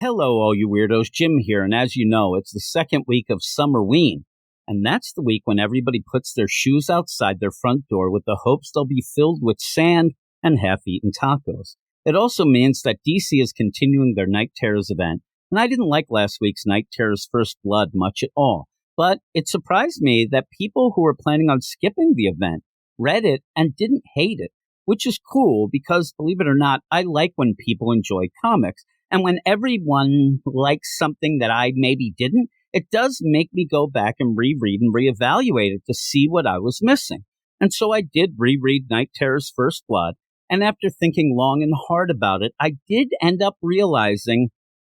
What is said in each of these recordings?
Hello, all you weirdos. Jim here, and as you know, it's the second week of Summerween, and that's the week when everybody puts their shoes outside their front door with the hopes they'll be filled with sand and half-eaten tacos. It also means that DC is continuing their Night Terrors event, and I didn't like last week's Night Terrors First Blood much at all, but it surprised me that people who were planning on skipping the event read it and didn't hate it, which is cool because, believe it or not, I like when people enjoy comics. And when everyone likes something that I maybe didn't, it does make me go back and reread and reevaluate it to see what I was missing. And so I did reread Night Terror's First Blood. And after thinking long and hard about it, I did end up realizing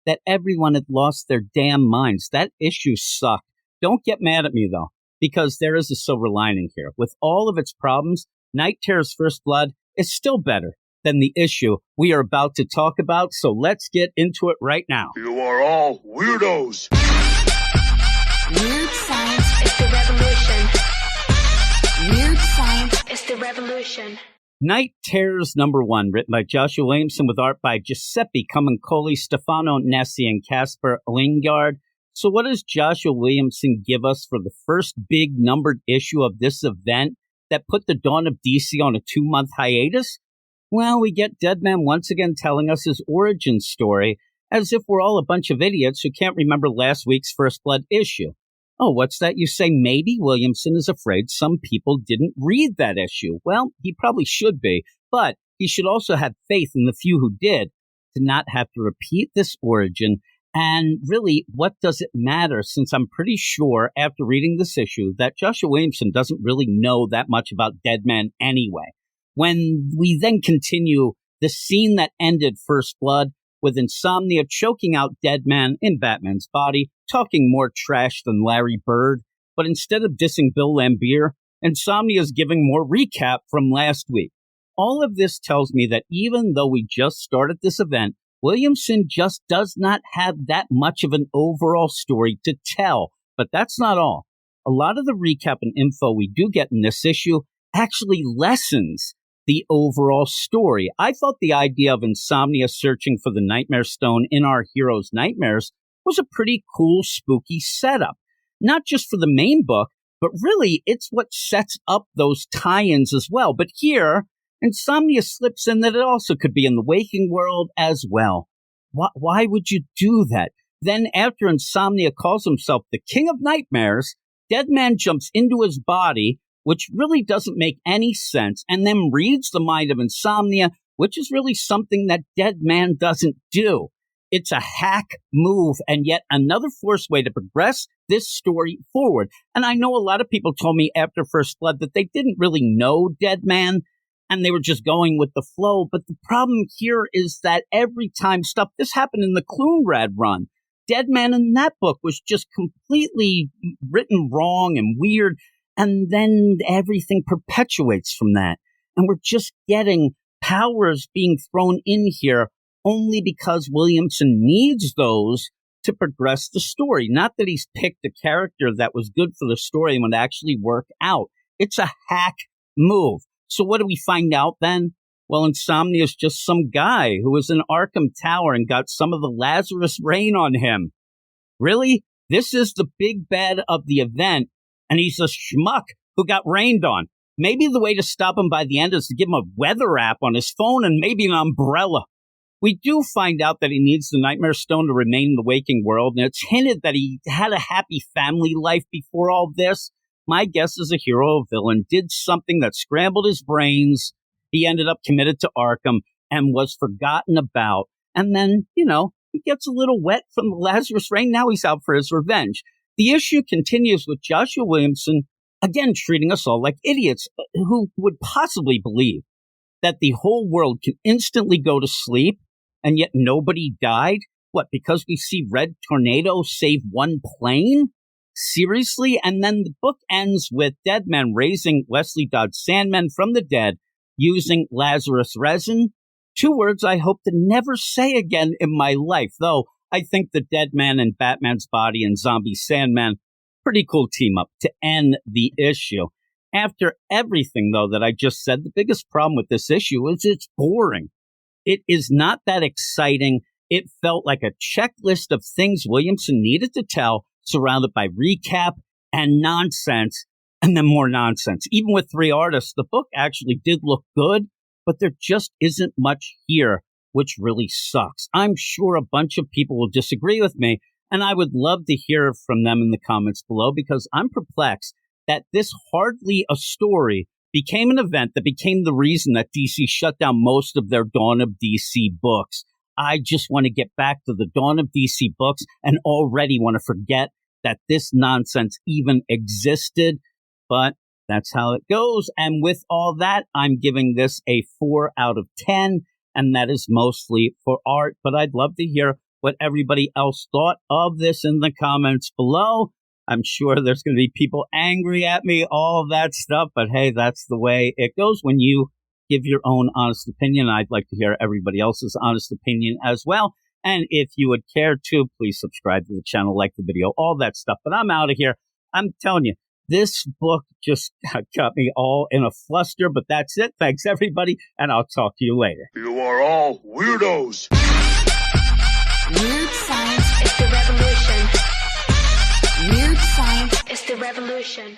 that everyone had lost their damn minds. That issue sucked. Don't get mad at me, though, because there is a silver lining here. With all of its problems, Night Terror's First Blood is still better than the issue we are about to talk about, so let's get into it right now. You are all weirdos. Weird science is the revolution. Weird science is the revolution. Night Terrors #1, written by Joshua Williamson with art by Giuseppe Camuncoli, Stefano Nessi, and Caspar Wijngaard. So what does Joshua Williamson give us for the first big numbered issue of this event that put the dawn of DC on a 2-month hiatus? Well, we get Deadman once again telling us his origin story, as if we're all a bunch of idiots who can't remember last week's First Blood issue. Oh, what's that? You say maybe Williamson is afraid some people didn't read that issue. Well, he probably should be, but he should also have faith in the few who did to not have to repeat this origin. And really, what does it matter, since I'm pretty sure after reading this issue that Joshua Williamson doesn't really know that much about Deadman anyway. When we then continue the scene that ended First Blood with Insomnia choking out Deadman in Batman's body, talking more trash than Larry Bird, but instead of dissing Bill Lambier, Insomnia is giving more recap from last week. All of this tells me that even though we just started this event, Williamson just does not have that much of an overall story to tell. But that's not all. A lot of the recap and info we do get in this issue actually lessens the overall story. I thought the idea of Insomnia searching for the Nightmare Stone in our hero's nightmares was a pretty cool, spooky setup. Not just for the main book, but really it's what sets up those tie-ins as well. But here, Insomnia slips in that it also could be in the waking world as well. Why would you do that? Then after Insomnia calls himself the King of Nightmares, Deadman jumps into his body, which really doesn't make any sense, and then reads the mind of Insomnia, which is really something that Deadman doesn't do. It's a hack move, and yet another forced way to progress this story forward. And I know a lot of people told me after First Blood that they didn't really know Deadman, and they were just going with the flow. But the problem here is that every time this happened in the Clunrad run, Deadman in that book was just completely written wrong and weird. And then everything perpetuates from that. And we're just getting powers being thrown in here only because Williamson needs those to progress the story. Not that he's picked a character that was good for the story and would actually work out. It's a hack move. So what do we find out then? Well, Insomnia is just some guy who was in Arkham Tower and got some of the Lazarus rain on him. Really? This is the big bad of the event. And he's a schmuck who got rained on. Maybe the way to stop him by the end is to give him a weather app on his phone and maybe an umbrella. We do find out that he needs the Nightmare Stone to remain in the waking world, and it's hinted that he had a happy family life before all this. My guess is a hero or villain did something that scrambled his brains. He ended up committed to Arkham and was forgotten about. And then, he gets a little wet from the Lazarus rain. Now he's out for his revenge. The issue continues with Joshua Williamson, again treating us all like idiots. Who would possibly believe that the whole world can instantly go to sleep and yet nobody died? What, because we see Red Tornado save one plane? Seriously? And then the book ends with Deadman raising Wesley Dodds Sandman from the dead using Lazarus resin. 2 words I hope to never say again in my life, though I think the Deadman and Batman's body and Zombie Sandman, pretty cool team up to end the issue. After everything, though, that I just said, the biggest problem with this issue is it's boring. It is not that exciting. It felt like a checklist of things Williamson needed to tell, surrounded by recap and nonsense, and then more nonsense. Even with 3 artists, the book actually did look good, but there just isn't much here, which really sucks. I'm sure a bunch of people will disagree with me, and I would love to hear from them in the comments below, because I'm perplexed that this hardly a story became an event that became the reason that DC shut down most of their Dawn of DC books. I just want to get back to the Dawn of DC books and already want to forget that this nonsense even existed, but that's how it goes. And with all that, I'm giving this a 4 out of 10, and that is mostly for art, but I'd love to hear what everybody else thought of this in the comments below. I'm sure there's going to be people angry at me, all of that stuff, but hey, that's the way it goes when you give your own honest opinion. I'd like to hear everybody else's honest opinion as well. And if you would care to, please subscribe to the channel, like the video, all that stuff. But I'm out of here. I'm telling you, this book just got me all in a fluster, but that's it. Thanks, everybody, and I'll talk to you later. You are all weirdos. Weird science is the revolution. Weird science is the revolution.